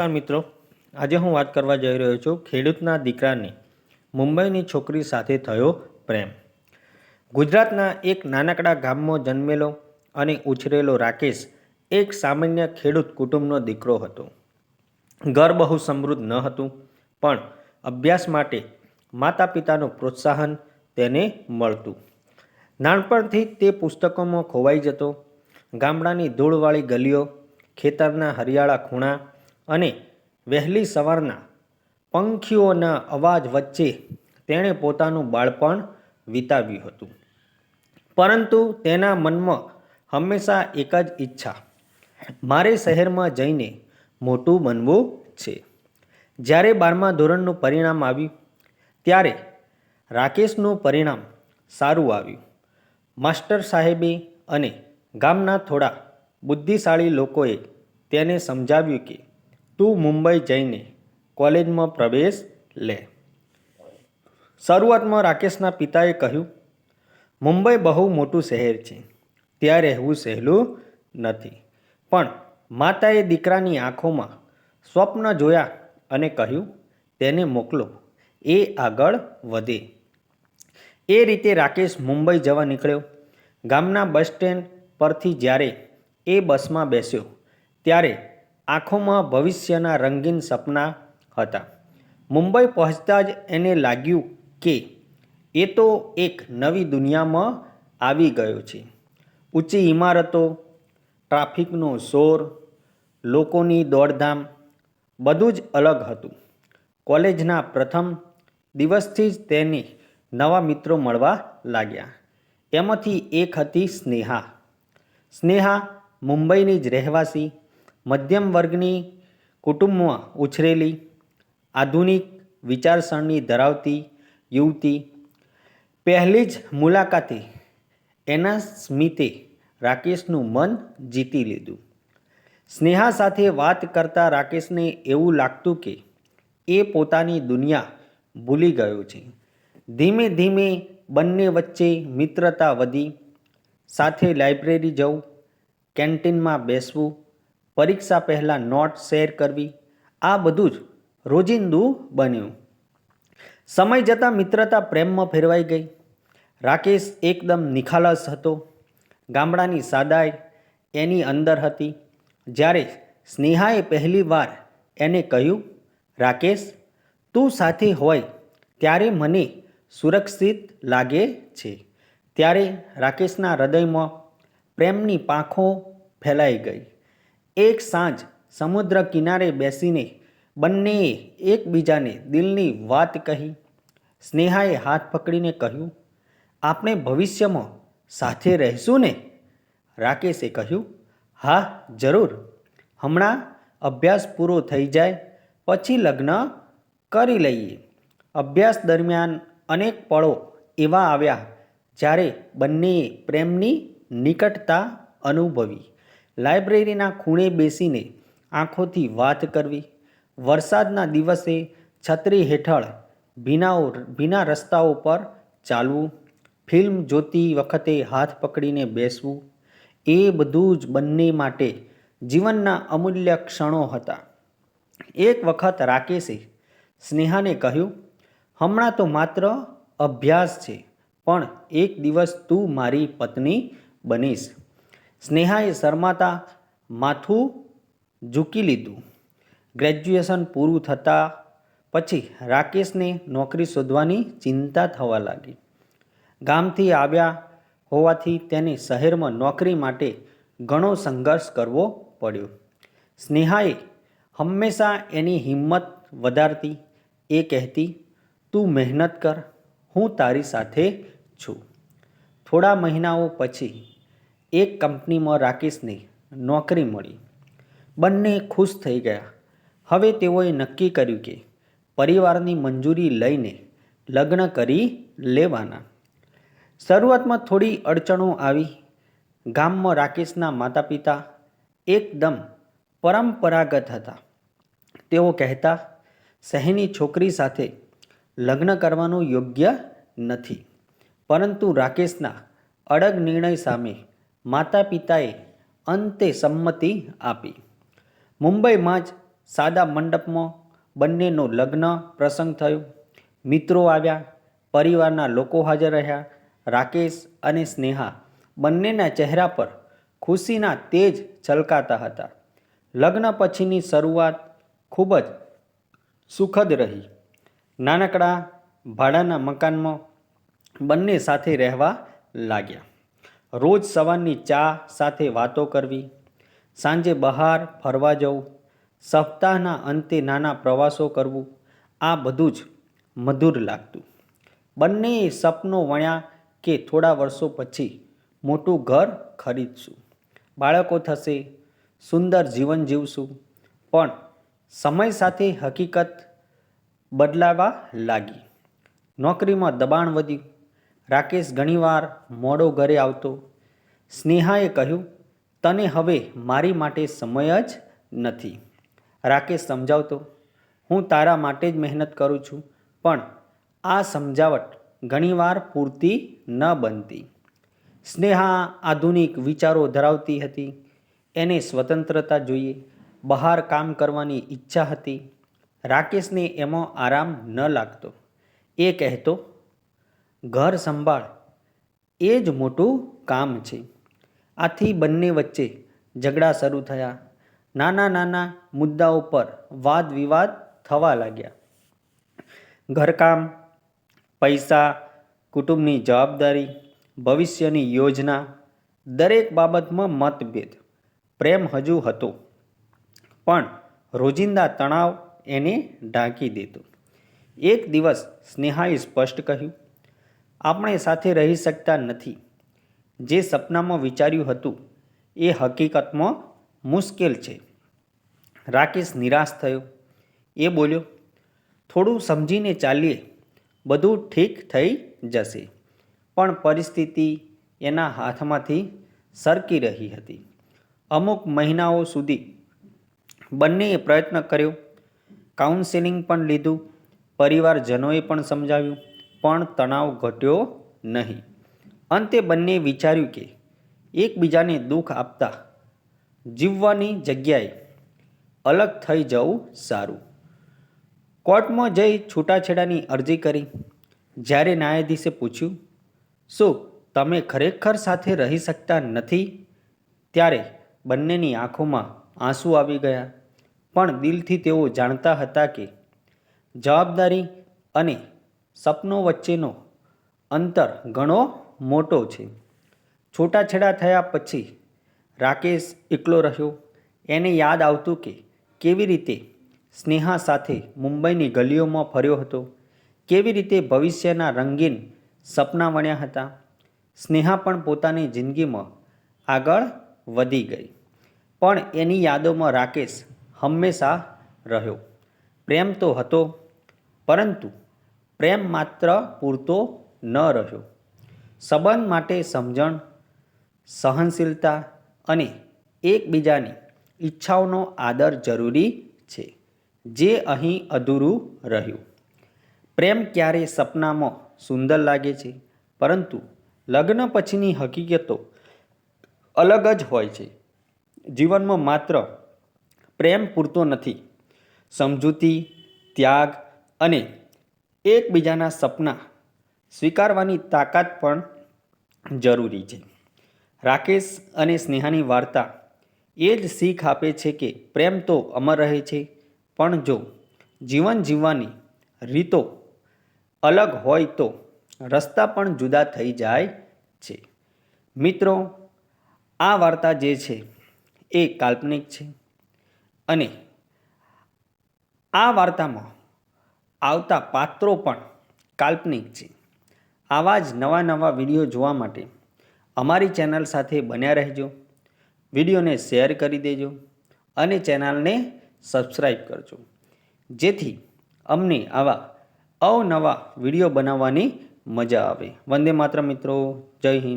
મિત્રો, આજે હું વાત કરવા જઈ રહ્યો છું ખેડૂતના દીકરાને મુંબઈની છોકરી સાથે થયો પ્રેમ. ગુજરાતના એક નાનકડા ગામમાં જન્મેલો અને ઉછરેલો રાકેશ એક સામાન્ય ખેડૂત કુટુંબનો દીકરો હતો. ઘર બહુ સમૃદ્ધ ન હતું, પણ અભ્યાસ માટે માતા પિતાનું પ્રોત્સાહન તેને મળતું. નાનપણથી તે પુસ્તકોમાં ખોવાઈ જતો. ગામડાની ધૂળવાળી ગલીઓ, ખેતરના હરિયાળા ખૂણા અને વહેલી સવારના પંખીઓના અવાજ વચ્ચે તેણે પોતાનું બાળપણ વિતાવ્યું હતું. પરંતુ તેના મનમાં હંમેશા એક જ ઈચ્છા, મારે શહેરમાં જઈને મોટું બનવું છે. જ્યારે 12મા ધોરણનું પરિણામ આવ્યું ત્યારે રાકેશનું પરિણામ સારું આવ્યું. માસ્ટર સાહેબે અને ગામના થોડા બુદ્ધિશાળી લોકોએ તેને સમજાવ્યું કે તું મુંબઈ જઈને કોલેજમાં પ્રવેશ લે. શરૂઆતમાં રાકેશના પિતાએ કહ્યું, મુંબઈ બહુ મોટું શહેર છે, ત્યાં રહેવું સહેલું નથી. પણ માતાએ દીકરાની આંખોમાં સ્વપ્ન જોયા અને કહ્યું, તેને મોકલો, એ આગળ વધે. એ રીતે રાકેશ મુંબઈ જવા નીકળ્યો. ગામના બસ સ્ટેન્ડ પરથી જ્યારે એ બસમાં બેસ્યો ત્યારે આંખોમાં ભવિષ્યના રંગીન સપના હતા. મુંબઈ પહોંચતા જ એને લાગ્યું કે એ તો એક નવી દુનિયામાં આવી ગયો છે. ઊંચી ઇમારતો, ટ્રાફિકનો શોર, લોકોની દોડધામ, બધું જ અલગ હતું. કોલેજના પ્રથમ દિવસથી જ તેને નવા મિત્રો મળવા લાગ્યા. એમાંથી એક હતી સ્નેહા. સ્નેહા મુંબઈની જ રહેવાસી, મધ્યમ વર્ગની કુટુંબમાં ઉછરેલી, આધુનિક વિચારસરણી ધરાવતી યુવતી. પહેલી જ મુલાકાતે એના સ્મિતે રાકેશનું મન જીતી લીધું. સ્નેહા સાથે વાત કરતાં રાકેશને એવું લાગતું કે એ પોતાની દુનિયા ભૂલી ગયો છે. ધીમે ધીમે બંને વચ્ચે મિત્રતા વધી. સાથે લાઇબ્રેરી જવું, કેન્ટીનમાં બેસવું, પરીક્ષા પહેલાં નોટ શેર કરવી, આ બધું જ રોજિંદું બન્યું. સમય જતાં મિત્રતા પ્રેમમાં ફેરવાઈ ગઈ. રાકેશ એકદમ નિખાલસ હતો. ગામડાની સાદાઈ એની અંદર હતી. જ્યારે સ્નેહાએ પહેલી વાર એને કહ્યું, રાકેશ, તું સાથે હોય ત્યારે મને સુરક્ષિત લાગે છે, ત્યારે રાકેશના હૃદયમાં પ્રેમની પાંખો ફેલાઈ ગઈ. એક સાંજ સમુદ્ર કિનારે બેસીને બંનેએ એકબીજાને દિલની વાત કહી. સ્નેહાએ હાથ પકડીને કહ્યું, આપણે ભવિષ્યમાં સાથે રહીશું ને? રાકેશે કહ્યું, હા જરૂર, હમણાં અભ્યાસ પૂરો થઈ જાય પછી લગ્ન કરી લઈએ. અભ્યાસ દરમિયાન અનેક પળો એવા આવ્યા જ્યારે બંનેએ પ્રેમની નિકટતા અનુભવી. લાઇબ્રેરીના ખૂણે બેસીને આંખોથી વાત કરવી, વરસાદના દિવસે છત્રી હેઠળ ભીના રસ્તાઓ પર ચાલવું, ફિલ્મ જોતી વખતે હાથ પકડીને બેસવું, એ બધું જ બંને માટે જીવનના અમૂલ્ય ક્ષણો હતા. એક વખત રાકેશે સ્નેહાને કહ્યું, હમણાં તો માત્ર અભ્યાસ છે, પણ એક દિવસ તું મારી પત્ની બનીશ. સ્નેહાએ શરમાતા માથું ઝૂકી લીધું. ગ્રેજ્યુએશન પૂરું થતાં પછી રાકેશને નોકરી શોધવાની ચિંતા થવા લાગી. ગામથી આવ્યા હોવાથી તેને શહેરમાં નોકરી માટે ઘણો સંઘર્ષ કરવો પડ્યો. સ્નેહાએ હંમેશા એની હિંમત વધારતી. એ કહેતી, તું મહેનત કર, હું તારી સાથે છું. થોડા મહિનાઓ પછી એક કંપનીમાં રાકેશને નોકરી મળી. બંને ખુશ થઈ ગયા. હવે તેઓએ નક્કી કર્યું કે પરિવારની મંજૂરી લઈને લગ્ન કરી લેવાના. શરૂઆતમાં થોડી અડચણો આવી. ગામમાં રાકેશના માતા પિતા એકદમ પરંપરાગત હતા. તેઓ કહેતા, શહેરની છોકરી સાથે લગ્ન કરવાનું યોગ્ય નથી. પરંતુ રાકેશના અડગ નિર્ણય સામે માતા પિતાએ અંતે સંમતિ આપી. મુંબઈમાં જ સાદા મંડપમાં બંનેનો લગ્ન પ્રસંગ થયો. મિત્રો આવ્યા, પરિવારના લોકો હાજર રહ્યા. રાકેશ અને સ્નેહા બંનેના ચહેરા પર ખુશીના તેજ છલકાતા હતા. લગ્ન પછીની શરૂઆત ખૂબ જ સુખદ રહી. નાનકડા ભાડાના મકાનમાં બંને સાથે રહેવા લાગ્યા. રોજ સવારની ચા સાથે વાતો કરવી, સાંજે બહાર ફરવા જવું, સપ્તાહના અંતે નાના પ્રવાસો કરવું, આ બધું જ મધુર લાગતું. બંનેએ સપનો વણ્યા કે થોડા વર્ષો પછી મોટું ઘર ખરીદશું, બાળકો થશે, સુંદર જીવન જીવશું. પણ સમય સાથે હકીકત બદલાવા લાગી. નોકરીમાં દબાણ વધ્યું. રાકેશ ઘણીવાર મોડો ઘરે આવતો. સ્નેહાએ કહ્યું, તને હવે મારી માટે સમય જ નથી. રાકેશ સમજાવતો, હું તારા માટે જ મહેનત કરું છું. પણ આ સમજાવટ ઘણીવાર પૂરતી ન બનતી. સ્નેહા આધુનિક વિચારો ધરાવતી હતી. એને સ્વતંત્રતા જોઈએ, બહાર કામ કરવાની ઈચ્છા હતી. રાકેશને એમાં આરામ ન લાગતો. એ કહેતો, ઘર સંભાળ એ જ મોટું કામ છે. આથી બંને વચ્ચે ઝઘડા શરૂ થયા. નાના નાના મુદ્દાઓ પર વાદ વિવાદ થવા લાગ્યા. ઘરકામ, પૈસા, કુટુંબની જવાબદારી, ભવિષ્યની યોજના, દરેક બાબતમાં મતભેદ. પ્રેમ હજુ હતો, પણ રોજિંદા તણાવ એને ઢાંકી દેતો. એક દિવસ સ્નેહાએ સ્પષ્ટ કહ્યું, આપણે સાથે રહી શકતા નથી. જે સપનામાં વિચાર્યું હતું એ હકીકતમાં મુશ્કેલ છે. રાકેશ નિરાશ થયો. એ બોલ્યો, થોડું સમજીને ચાલીએ, બધું ઠીક થઈ જશે. પણ પરિસ્થિતિ એના હાથમાંથી સરકી રહી હતી. અમુક મહિનાઓ સુધી બંનેએ પ્રયત્ન કર્યો, કાઉન્સેલિંગ પણ લીધું, પરિવારજનોએ પણ સમજાવ્યું, પણ તણાવ ઘટ્યો નહીં. અંતે બંનેએ વિચાર્યું કે એકબીજાને દુઃખ આપતા જીવવાની જગ્યાએ અલગ થઈ જવું સારું. કોર્ટમાં જઈ છૂટાછેડાની અરજી કરી. જ્યારે ન્યાયાધીશે પૂછ્યું, શું તમે ખરેખર સાથે રહી શકતા નથી? ત્યારે બંનેની આંખોમાં આંસુ આવી ગયા. પણ દિલથી તેઓ જાણતા હતા કે જવાબદારી અને સપનો વચ્ચેનો અંતર ઘણો મોટો છે. છૂટાછેડા થયા પછી રાકેશ એકલો રહ્યો. એને યાદ આવતું કે કેવી રીતે સ્નેહા સાથે મુંબઈની ગલીઓમાં ફર્યો હતો, કેવી રીતે ભવિષ્યના રંગીન સપના વણ્યા હતા. સ્નેહા પણ પોતાની જિંદગીમાં આગળ વધી ગઈ, પણ એની યાદોમાં રાકેશ હંમેશા રહ્યો. પ્રેમ તો હતો, પરંતુ પ્રેમ માત્ર પૂરતો ન રહ્યો. સંબંધ માટે સમજણ, સહનશીલતા અને એકબીજાની ઈચ્છાઓનો આદર જરૂરી છે, જે અહીં અધૂરું રહ્યું. પ્રેમ ક્યારેય સપનામાં સુંદર લાગે છે, પરંતુ લગ્ન પછીની હકીકતો અલગ જ હોય છે. જીવનમાં માત્ર પ્રેમ પૂરતો નથી. સમજૂતી, ત્યાગ અને એકબીજાના સપના સ્વીકારવાની તાકાત પણ જરૂરી છે. રાકેશ અને સ્નેહાની વાર્તા એ જ શીખ આપે છે કે પ્રેમ તો અમર રહે છે, પણ જો જીવન જીવવાની રીતો અલગ હોય તો રસ્તા પણ જુદા થઈ જાય છે. મિત્રો, આ વાર્તા જે છે એ કાલ્પનિક છે અને આ વાર્તામાં આવતા પાત્રો પણ કાલ્પનિક છે. આવા જ નવા નવા વિડીયો જોવા માટે અમારી ચેનલ સાથે બન્યા રહેજો. વિડીયોને શેર કરી દેજો અને ચેનલને સબસ્ક્રાઈબ કરજો, જેથી અમને આવા અવનવા વિડીયો બનાવવાની મજા આવે. વંદે માતરમ મિત્રો. જય હિન્દ.